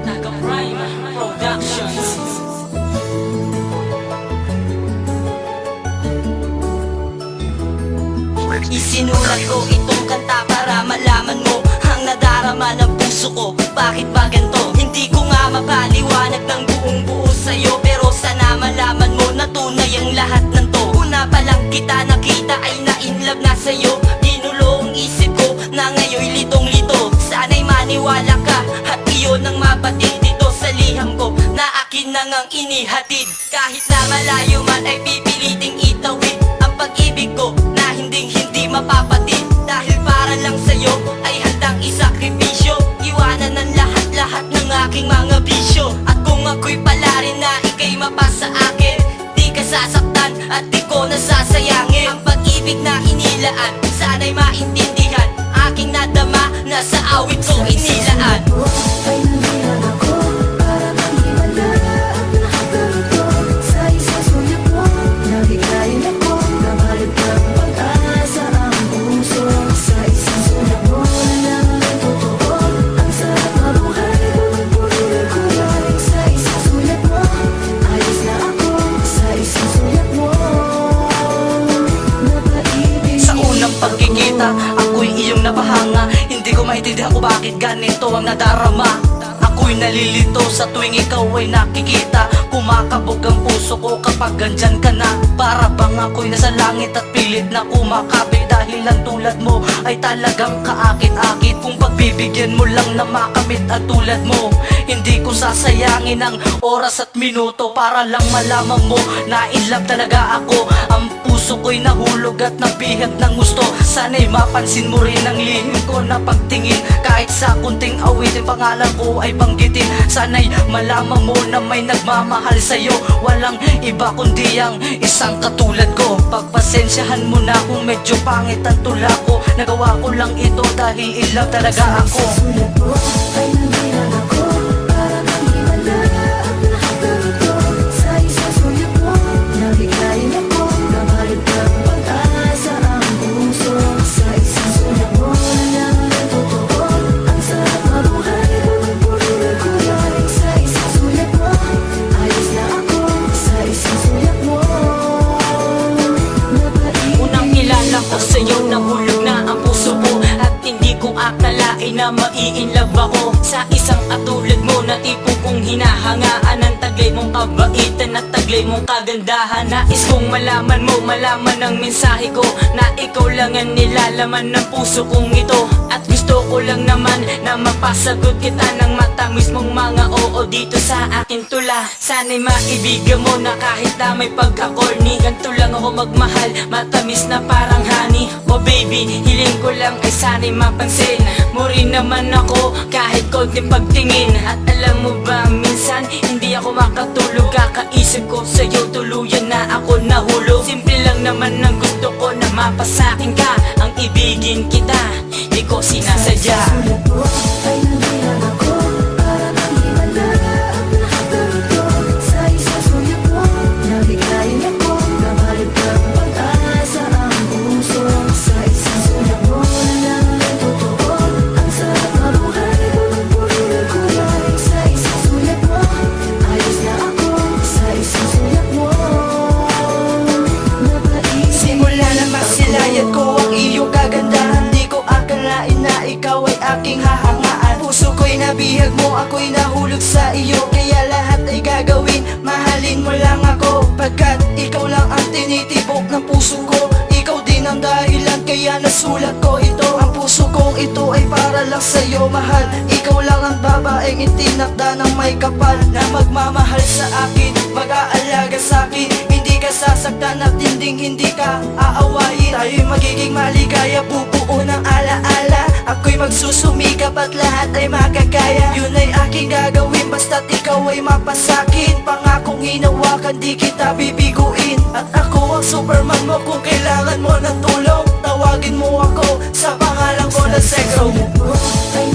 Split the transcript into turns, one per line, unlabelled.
Naka-Prime Productions. Isinulat ko itong kanta para malaman mo ang nadarama ng puso ko. Bakit ba ganito? Hindi ko nga mapaliwanag ng buong buo sa'yo, pero sana malaman mo na tunay ang lahat ng to. Una pa lang kita nakita ay na-inlove na sa'yo. Ginulo ang isip ko na ngayon litong-lito. Sana'y maniwala ka at iyon ang mabatid dito sa liham ko na akin na ngang inihatid. Kahit na malayo man ay pipiliting itawid ang pag-ibig ko na hindi mapapatid. Dahil para lang sa'yo ay handang isakripisyo, iwanan ng lahat-lahat ng aking mga bisyo. At kung ako'y pala rin na ika'y mapasa akin, di ka sasaktan at di ko nasasayangin ang pag-ibig na inilaan. Sana'y maintindihan aking nadama na sa awit ko inilaan.
Ay nandiyan ako para maniwala ang lahat ng ito. Sa isang sulat mo, nabigayin ako na maligtang pag-asa ang puso. Sa isang sulat mo na lang ang totoo. Ang sarap na buhay, pumipulil ko yan. Sa isang sulat mo, ayos na ako. Sa isang sulat mo, napaibig.
Sa unang pagkikita, ako'y iyong napahanga. Hindi ko maintindihan kung bakit ganito ang nadarama. Ako'y nalilito sa tuwing ikaw ay nakikita. Kumakabog ang puso ko kapag andyan ka na. Para bang ako'y nasa langit at pilit na kumakabi. Dahil ang tulad mo ay talagang kaakit-akit. Kung pagbibigyan mo lang na makamit at tulad mo, hindi ko sasayangin ang oras at minuto para lang malaman mo na in love talaga ako. Ang puso ko'y nahulog at nabihag ng gusto. Sana'y mapansin mo rin ang lihim ko na pagtingin. Kahit sa kunting awitin pangalan ko ay banggitin. Sana'y malaman mo na may nagmamahal sa'yo. Walang iba kundi ang isang katulad ko. Pagpasensyahan mo na kung medyo pangit ang tula ko. Nagawa ko lang ito dahil in love talaga ako.
Sa sulat mo, ay nandiyan ako para maniwala ang lahat ng ito. Sa isang sulat mo, nabigayin ako na maligtang pag-asa ang puso. Sa isang sulat mo na lang ang totoo. Ang sarap na buhay, pumipulil ko yan. Sa isang sulat mo, ayos na ako. Sa isang sulat mo, napaibig.
Unang kilala ko sa'yo, nahulog na ang puso ko. At hindi ko akalain na mai-inlove ako sa isang katulad mo na tipo kong hinahangaan. Ang taglay mong kabaitan at taglay mong kagandahan. Nais kong malaman mo, malaman ang mensahe ko na ikaw lang ang nilalaman ng puso kong ito. At gusto ko lang naman na mapasagot kita ng matamis mong mga oo dito sa akin tula. Sana'y maibigan mo na kahit na may pagkakorni. Ganto lang ako magmahal, matamis na parang honey. Oh baby, hiling ko lang ay sana'y mapansin mo rin naman ako kahit konting pagtingin. At alam mo ba minsan hindi ako makatulog, kakaisip ko sa'yo tuluyan na ako nahulog. Simple lang naman ang gusto ko na mapasakin ka, ang ibigin kita, di ko sinasadya.
Sulat mo, ay nandiyan ako para maniwala ang lahat ng ito. Sa isang sulat mo, nabigayin ako na maligtang pag-asa ang puso. Sa isang sulat mo na lang ang totoo. Ang sarap na buhay, pumipulil ko yan. Sa isang sulat mo, ayos na ako. Sa isang sulat mo, napaibig.
Simula na masilayat ko ang iyong kagandahan. Di ko akalain na ikaw ay aking hahangaan. Puso ko'y nabihag mo, ako'y nahulog sa iyo. Kaya lahat ay gagawin, mahalin mo lang ako. Pagkat ikaw lang ang tinitibok ng puso ko. Ikaw din ang dahilan kaya nasulat ko ito. Ang puso kong ito ay para lang sa'yo, mahal. Ikaw lang ang babaeng itinakda ng may kapal na magmamahal sa akin, mag-aalaga sa akin. Hindi ka sasaktan at hindi ka aawayin. Tayo'y magiging maligaya, bubuo ng alaala. Ako'y magsusumikap at lahat ay makakaya. Yun ay aking gagawin basta't ikaw ay mapasakin. Pangakong hinawakan, di kita bibiguin. At ako ang Superman mo kung kailangan mo ng tulong. Tawagin mo ako sa pangalan ko na Sekro.
Sulat mo, ay